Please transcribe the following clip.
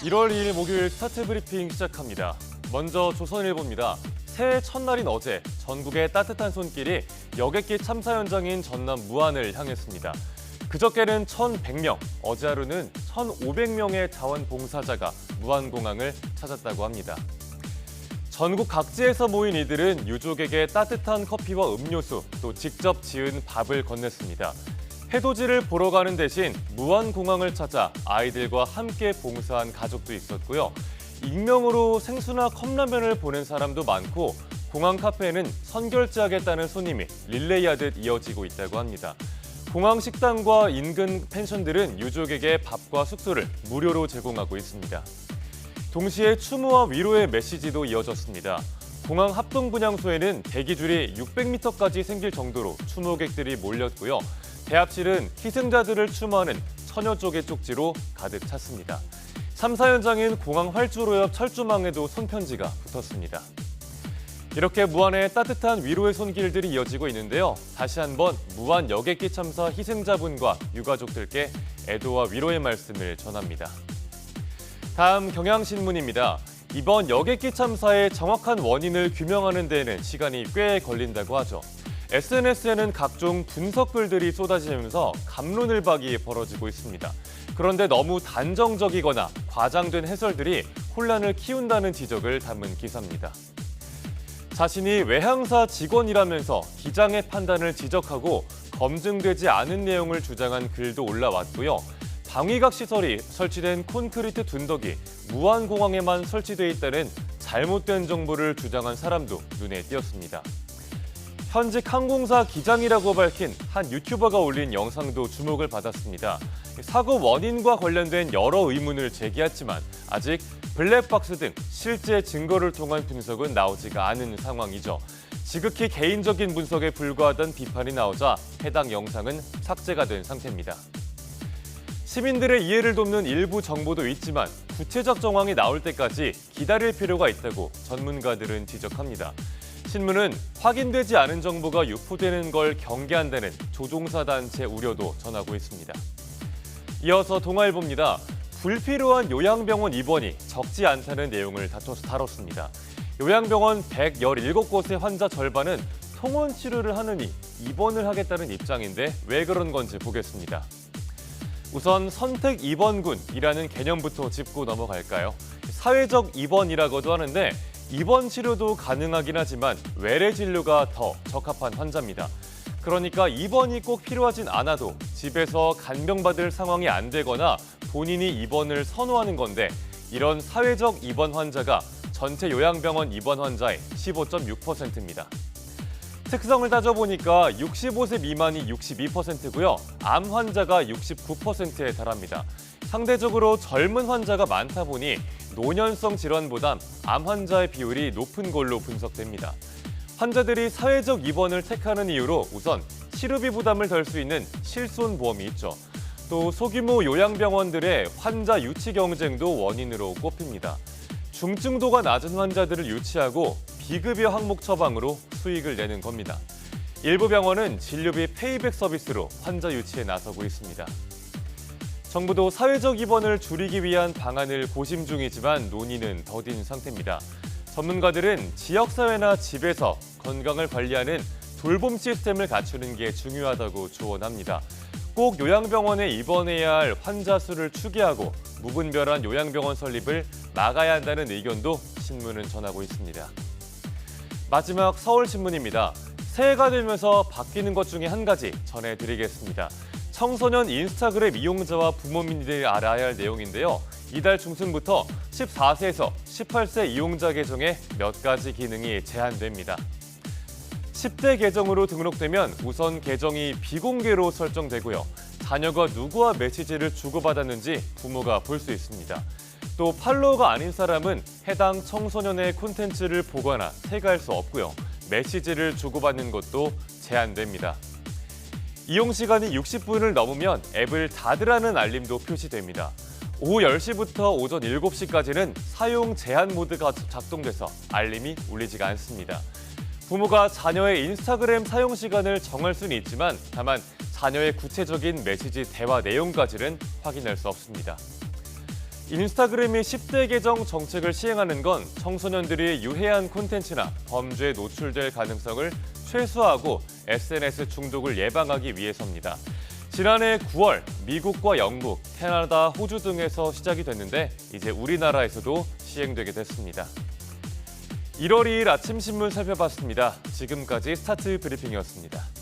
1월 2일 목요일 스타트 브리핑 시작합니다. 먼저 조선일보입니다. 새해 첫날인 어제 전국의 따뜻한 손길이 여객기 참사 현장인 전남 무안을 향했습니다. 그저께는 1,100명, 어제 하루는 1,500명의 자원봉사자가 무안공항을 찾았다고 합니다. 전국 각지에서 모인 이들은 유족에게 따뜻한 커피와 음료수, 또 직접 지은 밥을 건넸습니다. 해돋이를 보러 가는 대신 무안공항을 찾아 아이들과 함께 봉사한 가족도 있었고요. 익명으로 생수나 컵라면을 보낸 사람도 많고 공항 카페에는 선결제하겠다는 손님이 릴레이하듯 이어지고 있다고 합니다. 공항 식당과 인근 펜션들은 유족에게 밥과 숙소를 무료로 제공하고 있습니다. 동시에 추모와 위로의 메시지도 이어졌습니다. 공항 합동분향소에는 대기줄이 600m까지 생길 정도로 추모객들이 몰렸고요. 대합실은 희생자들을 추모하는 천여 쪽의 쪽지로 가득 찼습니다. 참사 현장인 공항 활주로 옆 철조망에도 손편지가 붙었습니다. 이렇게 무안의 따뜻한 위로의 손길들이 이어지고 있는데요. 다시 한번 무안 여객기 참사 희생자분과 유가족들께 애도와 위로의 말씀을 전합니다. 다음 경향신문입니다. 이번 여객기 참사의 정확한 원인을 규명하는 데에는 시간이 꽤 걸린다고 하죠. SNS에는 각종 분석글들이 쏟아지면서 갑론을박이 벌어지고 있습니다. 그런데 너무 단정적이거나 과장된 해설들이 혼란을 키운다는 지적을 담은 기사입니다. 자신이 외항사 직원이라면서 기장의 판단을 지적하고 검증되지 않은 내용을 주장한 글도 올라왔고요. 방위각 시설이 설치된 콘크리트 둔덕이 무안공항에만 설치돼 있다는 잘못된 정보를 주장한 사람도 눈에 띄었습니다. 현직 항공사 기장이라고 밝힌 한 유튜버가 올린 영상도 주목을 받았습니다. 사고 원인과 관련된 여러 의문을 제기했지만 아직 블랙박스 등 실제 증거를 통한 분석은 나오지가 않은 상황이죠. 지극히 개인적인 분석에 불과하던 비판이 나오자 해당 영상은 삭제가 된 상태입니다. 시민들의 이해를 돕는 일부 정보도 있지만 구체적 정황이 나올 때까지 기다릴 필요가 있다고 전문가들은 지적합니다. 신문은 확인되지 않은 정보가 유포되는 걸 경계한다는 조종사 단체 우려도 전하고 있습니다. 이어서 동아일보입니다. 불필요한 요양병원 입원이 적지 않다는 내용을 다뤘습니다. 요양병원 117곳의 환자 절반은 통원 치료를 하느니 입원을 하겠다는 입장인데 왜 그런 건지 보겠습니다. 우선 선택 입원군이라는 개념부터 짚고 넘어갈까요? 사회적 입원이라고도 하는데 입원 치료도 가능하긴 하지만 외래 진료가 더 적합한 환자입니다. 그러니까 입원이 꼭 필요하진 않아도 집에서 간병받을 상황이 안 되거나 본인이 입원을 선호하는 건데 이런 사회적 입원 환자가 전체 요양병원 입원 환자의 15.6%입니다. 특성을 따져보니까 65세 미만이 62%고요. 암 환자가 69%에 달합니다. 상대적으로 젊은 환자가 많다 보니 노년성 질환보단 암 환자의 비율이 높은 걸로 분석됩니다. 환자들이 사회적 입원을 택하는 이유로 우선 치료비 부담을 덜 수 있는 실손보험이 있죠. 또 소규모 요양병원들의 환자 유치 경쟁도 원인으로 꼽힙니다. 중증도가 낮은 환자들을 유치하고 비급여 항목 처방으로 수익을 내는 겁니다. 일부 병원은 진료비 페이백 서비스로 환자 유치에 나서고 있습니다. 정부도 사회적 입원을 줄이기 위한 방안을 고심 중이지만 논의는 더딘 상태입니다. 전문가들은 지역사회나 집에서 건강을 관리하는 돌봄 시스템을 갖추는 게 중요하다고 조언합니다. 꼭 요양병원에 입원해야 할 환자 수를 추계하고 무분별한 요양병원 설립을 막아야 한다는 의견도 신문은 전하고 있습니다. 마지막 서울신문입니다. 새해가 되면서 바뀌는 것 중에 한 가지 전해드리겠습니다. 청소년 인스타그램 이용자와 부모님들이 알아야 할 내용인데요. 이달 중순부터 14세에서 18세 이용자 계정에 몇 가지 기능이 제한됩니다. 10대 계정으로 등록되면 우선 계정이 비공개로 설정되고요. 자녀가 누구와 메시지를 주고받았는지 부모가 볼 수 있습니다. 또 팔로워가 아닌 사람은 해당 청소년의 콘텐츠를 보거나 태그할 수 없고요. 메시지를 주고받는 것도 제한됩니다. 이용 시간이 60분을 넘으면 앱을 닫으라는 알림도 표시됩니다. 오후 10시부터 오전 7시까지는 사용 제한 모드가 작동돼서 알림이 울리지가 않습니다. 부모가 자녀의 인스타그램 사용 시간을 정할 수는 있지만 다만 자녀의 구체적인 메시지 대화 내용까지는 확인할 수 없습니다. 인스타그램이 10대 계정 정책을 시행하는 건 청소년들이 유해한 콘텐츠나 범죄에 노출될 가능성을 최소화하고 SNS 중독을 예방하기 위해서입니다. 지난해 9월 미국과 영국, 캐나다, 호주 등에서 시작이 됐는데 이제 우리나라에서도 시행되게 됐습니다. 1월 2일 아침 신문 살펴봤습니다. 지금까지 스타트 브리핑이었습니다.